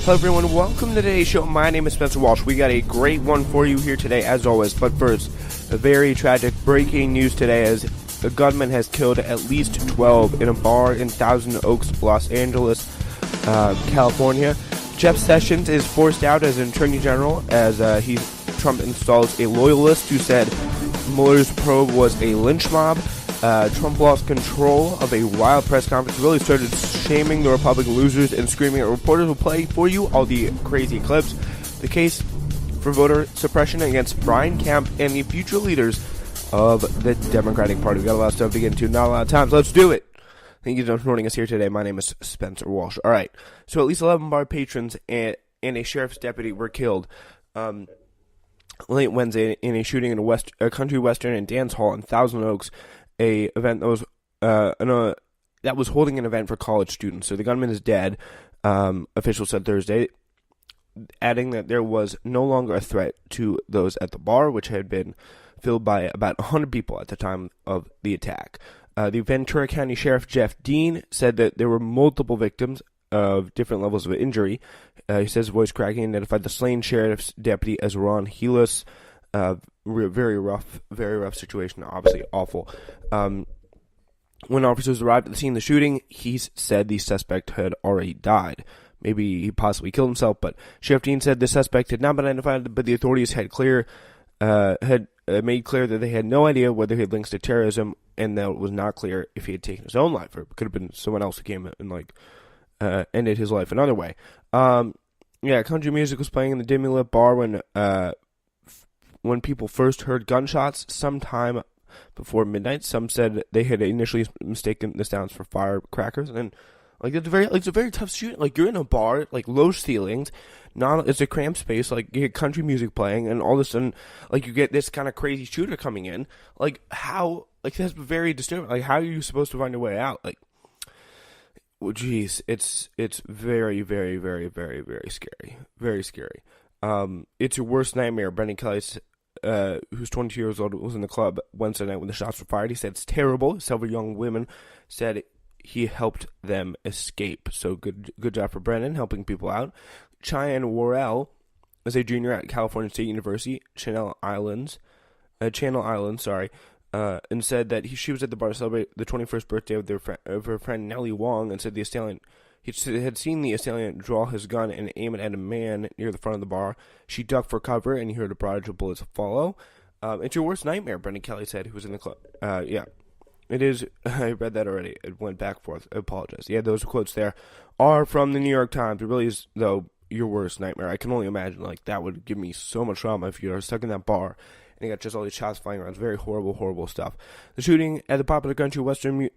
Hello everyone, welcome to today's show. My name is Spencer Walsh. We got a great one for you here today as always, but first, a very tragic breaking news today as a gunman has killed at least 12 in a bar in Thousand Oaks, Los Angeles, California. Jeff Sessions is forced out as an attorney general as Trump installs a loyalist who said Mueller's probe was a lynch mob. Trump lost control of a wild press conference, really started shaming the Republican losers and screaming at reporters. Will play for you all the crazy clips. The case for voter suppression against Brian Kemp and the future leaders of the Democratic Party. We've got a lot of stuff to get into, not a lot of time, so let's do it. Thank you for joining us here today. My name is Spencer Walsh. All right, so at least 11 bar patrons and a sheriff's deputy were killed late Wednesday in a shooting in a country western and dance hall in Thousand Oaks. A event that was holding an event for college students. So the gunman is dead, officials said Thursday, adding that there was no longer a threat to those at the bar, which had been filled by about 100 people at the time of the attack. The Ventura County Sheriff Jeff Dean said that there were multiple victims of different levels of injury. He says, voice cracking, identified the slain sheriff's deputy as Ron Helas. Very rough situation, obviously awful. When officers arrived at the scene of the shooting, he said the suspect had already died. Maybe he possibly killed himself, but Sheriff Dean said the suspect had not been identified, but the authorities had made clear that they had no idea whether he had links to terrorism, and that it was not clear if he had taken his own life, or it could have been someone else who came and ended his life another way. Country music was playing in the dimly lit bar when people first heard gunshots sometime before midnight. Some said they had initially mistaken the sounds for firecrackers, and it's a very tough shooting. Like, you're in a bar, like low ceilings, it's a cramped space, like you get country music playing, and all of a sudden, like, you get this kind of crazy shooter coming in. Like, how? Like, that's very disturbing. Like, how are you supposed to find your way out? Like, well, geez, it's very, very, very, very, very scary. Very scary. It's your worst nightmare. Brendan Kelly, who's 22 years old, was in the club Wednesday night when the shots were fired. He said it's terrible. Several young women said he helped them escape. So good job for Brendan, helping people out. Cheyenne Worrell is a junior at California State University, Channel Islands, and said that she was at the bar to celebrate the 21st birthday of her friend Nellie Wong, and said the assailant. He had seen the assailant draw his gun and aim it at a man near the front of the bar. She ducked for cover, and he heard a barrage of bullets follow. It's your worst nightmare, Brendan Kelly said, who was in the club. It is. I read that already. It went back and forth. I apologize. Yeah, those quotes there are from the New York Times. It really is, though, your worst nightmare. I can only imagine, like, that would give me so much trauma if you're stuck in that bar and you got just all these shots flying around. It's very horrible, horrible stuff. The shooting at the popular country western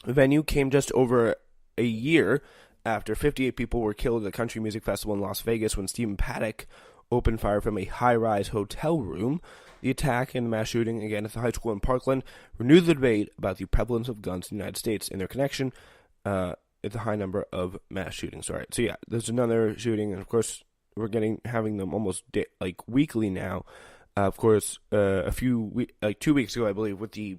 venue came just over a year after 58 people were killed at a country music festival in Las Vegas when Stephen Paddock opened fire from a high-rise hotel room. The attack and the mass shooting, again at the high school in Parkland, renewed the debate about the prevalence of guns in the United States and their connection at the high number of mass shootings. All right, so yeah, there's another shooting, and of course, we're having them almost weekly now. Of course, 2 weeks ago, I believe, with the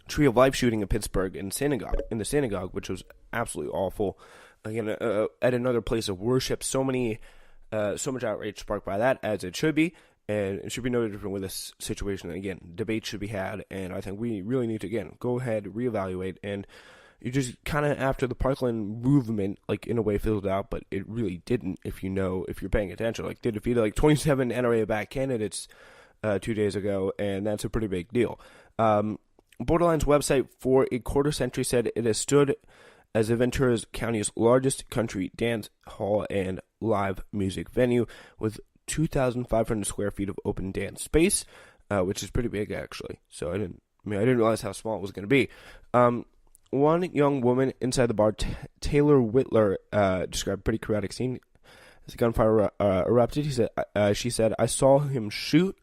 Tree of Life shooting in Pittsburgh in the synagogue, which was absolutely awful. Again, at another place of worship, so much outrage sparked by that, as it should be, and it should be no different with this situation. Again, debate should be had, and I think we really need to, again, go ahead, reevaluate, and you just kind of, after the Parkland movement, like, in a way fizzled out, but it really didn't, if you're paying attention. Like, they defeated, 27 NRA-backed candidates 2 days ago, and that's a pretty big deal. Borderline's website for a quarter century said it has stood as a Ventura County's largest country dance hall and live music venue with 2,500 square feet of open dance space, which is pretty big, actually. So I didn't realize how small it was going to be. One young woman inside the bar, Taylor Whitler, described a pretty chaotic scene as the gunfire erupted. She said, "I saw him shoot.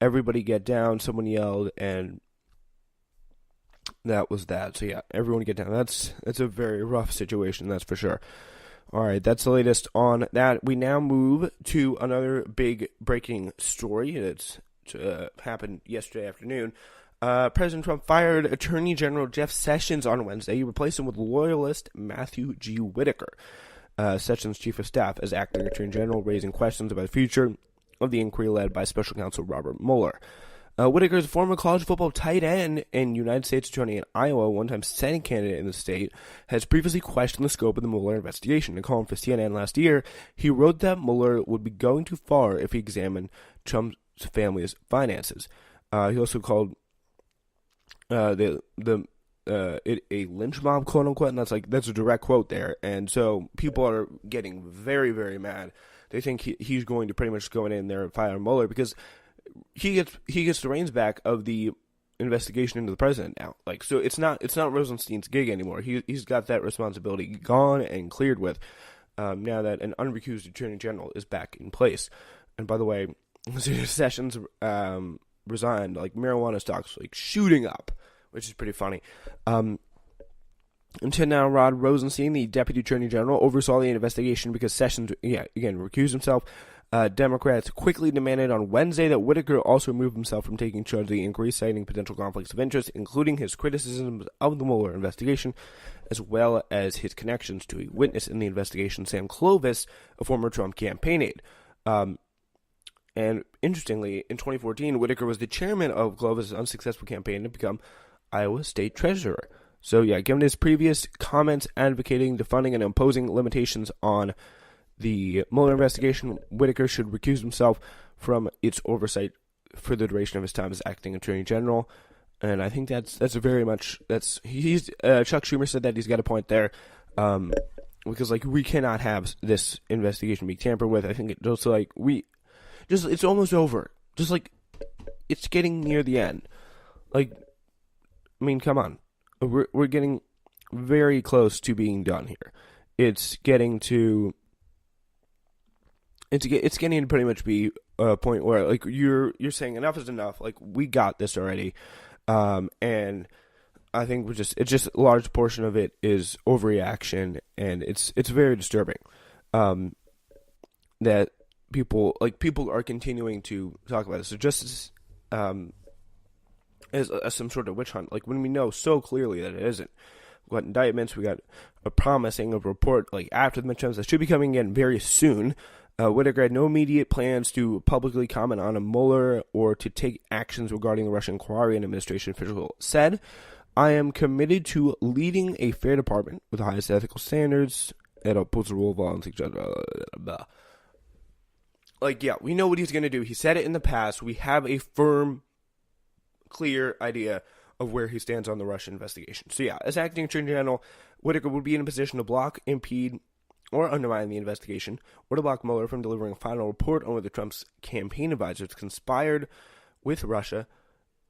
Everybody get down." Someone yelled, and that was that. So yeah, everyone get down. That's a very rough situation, that's for sure. All right, that's the latest on that. We now move to another big breaking story that's happened yesterday afternoon. President Trump fired Attorney General Jeff Sessions on Wednesday. He replaced him with loyalist Matthew G. Whitaker. Sessions' chief of staff as acting attorney general, raising questions about the future of the inquiry led by special counsel Robert Mueller. Whitaker is a former college football tight end and United States attorney in Iowa, one-time Senate candidate in the state, has previously questioned the scope of the Mueller investigation. In a column for CNN last year, he wrote that Mueller would be going too far if he examined Trump's family's finances. He also called it a lynch mob, quote unquote, and that's a direct quote there. And so people are getting very, very mad. They think he's going to pretty much go in there and fire Mueller because he gets the reins back of the investigation into the president now. So it's not Rosenstein's gig anymore. He's got that responsibility gone and cleared with now that an unrecused attorney general is back in place. And by the way, Sessions resigned, marijuana stocks shooting up, which is pretty funny. Until now, Rod Rosenstein, the deputy attorney general, oversaw the investigation because Sessions, again, recused himself. Democrats quickly demanded on Wednesday that Whitaker also remove himself from taking charge of the inquiry, citing potential conflicts of interest, including his criticisms of the Mueller investigation, as well as his connections to a witness in the investigation, Sam Clovis, a former Trump campaign aide. And interestingly, in 2014, Whitaker was the chairman of Clovis' unsuccessful campaign to become Iowa state treasurer. So given his previous comments advocating defunding and imposing limitations on the Mueller investigation, Whitaker should recuse himself from its oversight for the duration of his time as acting attorney general. And I think that's very much he's Chuck Schumer said that he's got a point there, because we cannot have this investigation be tampered with. I think it's almost over. It's getting near the end. Come on, we're getting very close to being done here. It's getting to pretty much be a point where you're saying enough is enough. We got this already, and I think it's just a large portion of it is overreaction, and it's very disturbing that people are continuing to talk about this. So just as some sort of witch hunt, when we know so clearly that it isn't. We got indictments. We got a promising of report after the midterms that should be coming in very soon. Whitaker had no immediate plans to publicly comment on a Mueller or to take actions regarding the Russian inquiry, an administration official said. I am committed to leading a fair department with the highest ethical standards and upholds the rule of law and we know what he's going to do. He said it in the past. We have a firm, clear idea of where he stands on the Russian investigation. So as acting attorney general, Whitaker would be in a position to block, impede, or undermine the investigation, or to block Mueller from delivering a final report on whether Trump's campaign advisors conspired with Russia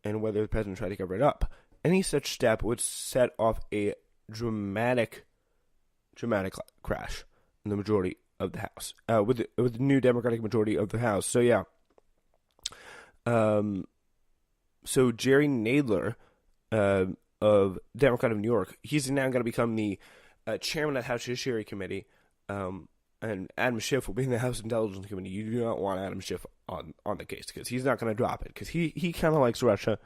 and whether the president tried to cover it up. Any such step would set off a dramatic crash in the majority of the House, with the new Democratic majority of the House. So so Jerry Nadler, of Democrat of New York, he's now going to become the chairman of the House Judiciary Committee. And Adam Schiff will be in the House Intelligence Committee. You do not want Adam Schiff on the case because he's not going to drop it because he kind of likes Russia.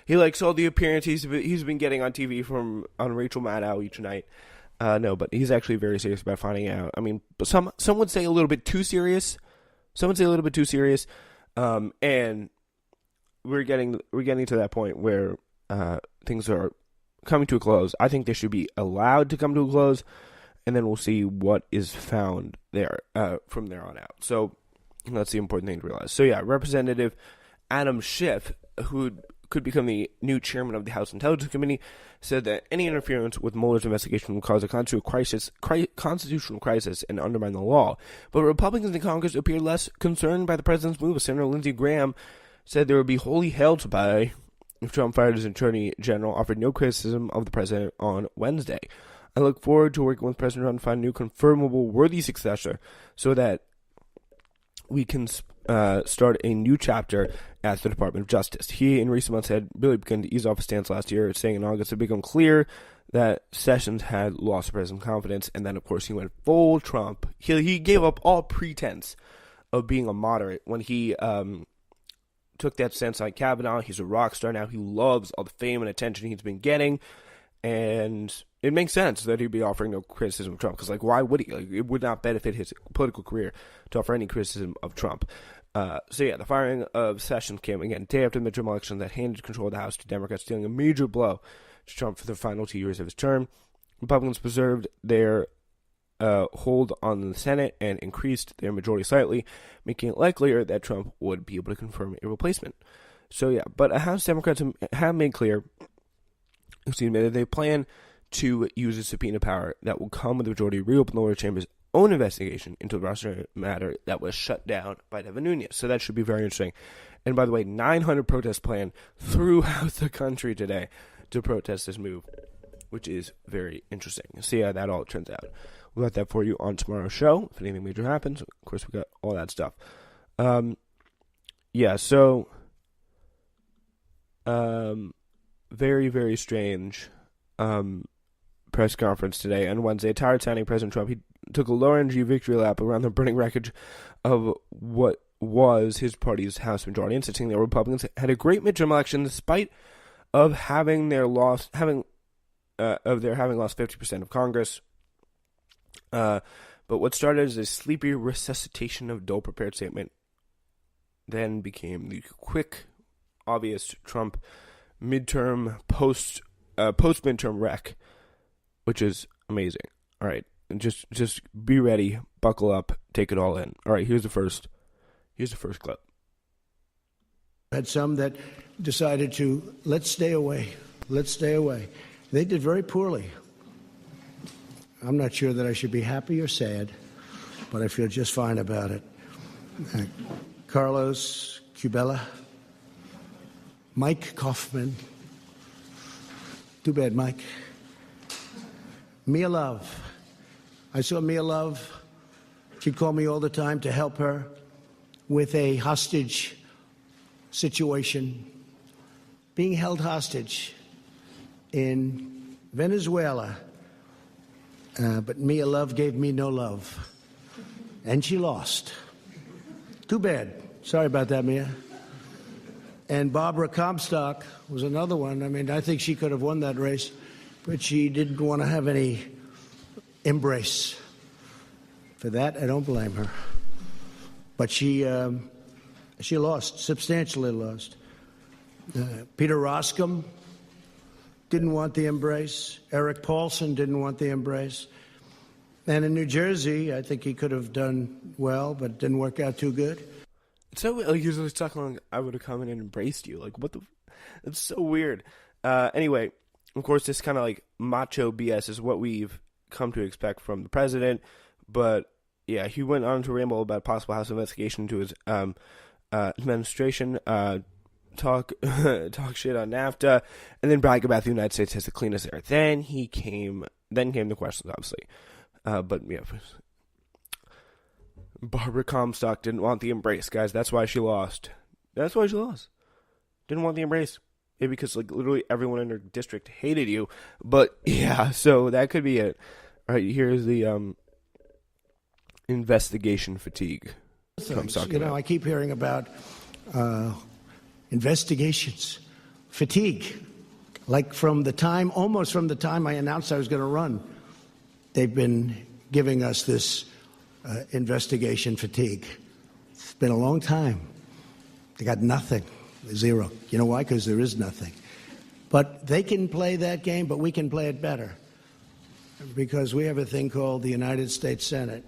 He likes all the appearances he's been getting on TV on Rachel Maddow each night. No, but he's actually very serious about finding out. But some would say a little bit too serious. Some would say a little bit too serious. And we're getting to that point where things are coming to a close. I think they should be allowed to come to a close. And then we'll see what is found there from there on out. So that's the important thing to realize. So Representative Adam Schiff, who could become the new chairman of the House Intelligence Committee, said that any interference with Mueller's investigation will cause a constitutional crisis and undermine the law. But Republicans in Congress appear less concerned by the president's move. Senator Lindsey Graham said there would be holy hell to pay if Trump fired his attorney general, offered no criticism of the president on Wednesday. I look forward to working with President Trump to find a new confirmable, worthy successor so that we can start a new chapter at the Department of Justice. He, in recent months, had really begun to ease off his stance last year, saying in August it had become clear that Sessions had lost president's confidence, and then, of course, he went full Trump. He gave up all pretense of being a moderate when he took that stance on Kavanaugh. He's a rock star now. He loves all the fame and attention he's been getting. And it makes sense that he'd be offering no criticism of Trump, because, like, why would he? Like, it would not benefit his political career to offer any criticism of Trump. So yeah, the firing of Sessions came, again, day after the midterm election that handed control of the House to Democrats, dealing a major blow to Trump for the final 2 years of his term. Republicans preserved their hold on the Senate and increased their majority slightly, making it likelier that Trump would be able to confirm a replacement. So yeah, but House Democrats have made clear, that they plan to use a subpoena power that will come with the majority to reopen the lower chamber's own investigation into the Russia matter that was shut down by Devin Nunes. So that should be very interesting. And by the way, 900 protests planned throughout the country today to protest this move, which is very interesting. See how that all turns out. We'll got that for you on tomorrow's show. If anything major happens, of course, we got all that stuff. So very, very strange press conference today. On Wednesday, tired sounding President Trump, he took a low-energy victory lap around the burning wreckage of what was his party's House majority, insisting that Republicans had a great midterm election despite of having lost 50% of Congress. But what started as a sleepy resuscitation of dull-prepared statement then became the quick, obvious Trump midterm post-midterm wreck, which is amazing. All right, just be ready, buckle up, take it all in. All right, here's the first clip. Had some that decided to let's stay away. They did very poorly. I'm not sure that I should be happy or sad, but I feel just fine about it. Carlos Cubella, Mike Kaufman. Too bad, Mike. Mia Love. I saw Mia Love. She'd call me all the time to help her with a hostage situation, being held hostage in Venezuela. But Mia Love gave me no love, and she lost. Too bad. Sorry about that, Mia. And Barbara Comstock was another one. I mean, I think she could have won that race, but she didn't want to have any embrace. For that, I don't blame her. But she lost, substantially lost. Peter Roskam didn't want the embrace. Eric Paulson didn't want the embrace. And in New Jersey, I think he could have done well, but it didn't work out too good. So usually talking like I would have come in and embraced you. Like, what the? It's so weird. Anyway, of course, this kind of like macho BS is what we've come to expect from the president. But yeah, he went on to ramble about possible House investigation into his administration, talk shit on NAFTA, and then brag about the United States has the cleanest air. Then came the questions, obviously. But yeah. Barbara Comstock didn't want the embrace, guys. That's why she lost. Didn't want the embrace. Maybe because like literally everyone in her district hated you. But yeah, so that could be it. All right, here's the investigation fatigue. I keep hearing about investigations fatigue. Like almost from the time I announced I was going to run, they've been giving us this investigation fatigue. It's been a long time. They got nothing, zero. You know why? Because there is nothing. But they can play that game, but we can play it better. Because we have a thing called the United States Senate.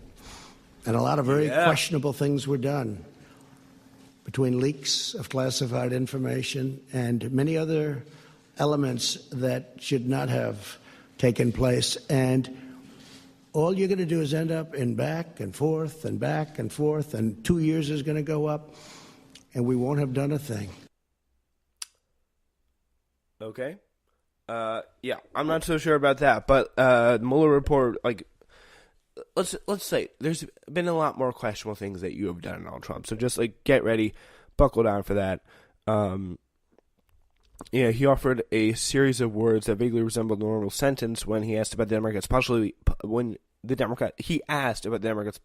And a lot of very questionable things were done between leaks of classified information and many other elements that should not have taken place. And all you're going to do is end up in back and forth, and 2 years is going to go up, and we won't have done a thing. Okay. Yeah, I'm not so sure about that, but the Mueller report, like, let's say there's been a lot more questionable things that you have done, Donald Trump. So just like get ready, buckle down for that. He offered a series of words that vaguely resembled a normal sentence when he asked about the Democrats, he asked about the Democrats'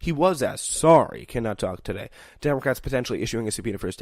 he was asked, cannot talk today, Democrats potentially issuing a subpoena for his